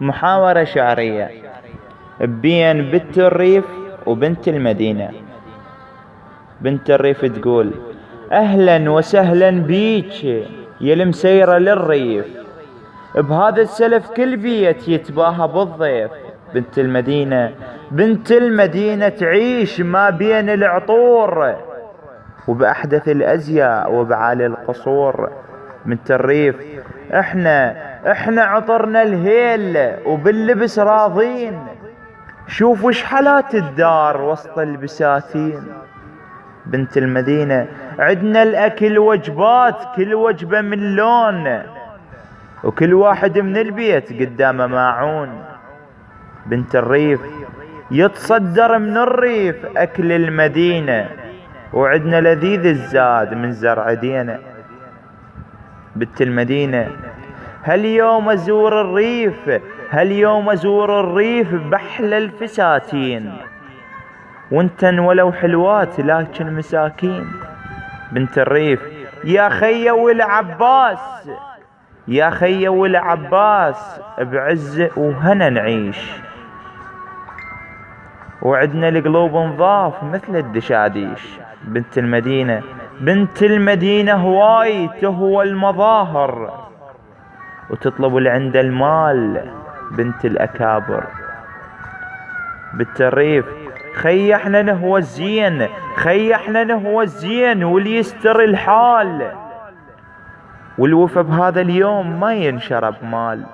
محاورة شعرية بين بنت الريف وبنت المدينة. بنت الريف تقول: أهلا وسهلا بيك يا المسيرة للريف، بهذا السلف كل بيت يتباهى بالضيف. بنت المدينة تعيش ما بين العطور وبأحدث الأزياء وبعالي القصور. بنت الريف: احنا عطرنا الهيل وباللبس راضين، شوف وش حالات الدار وسط البساتين. بنت المدينة: عدنا الأكل وجبات، كل وجبة من لون، وكل واحد من البيت قدامه ماعون. بنت الريف: يتصدر من الريف أكل المدينة، وعدنا لذيذ الزاد من زرع دينا. بنت المدينة: هاليوم أزور الريف بحلى الفساتين، وانتن ولو حلوات لكن مساكين. بنت الريف: يا خي والعباس بعز وهنا نعيش، وعدنا القلوب نضاف مثل الدشاديش. بنت المدينة هواي تهوى المظاهر، وتطلب لعند المال بنت الأكابر. بنت الريف: خي احنا نهوى الزين واللي يستر الحال، والوفا بهذا اليوم ما ينشرب مال.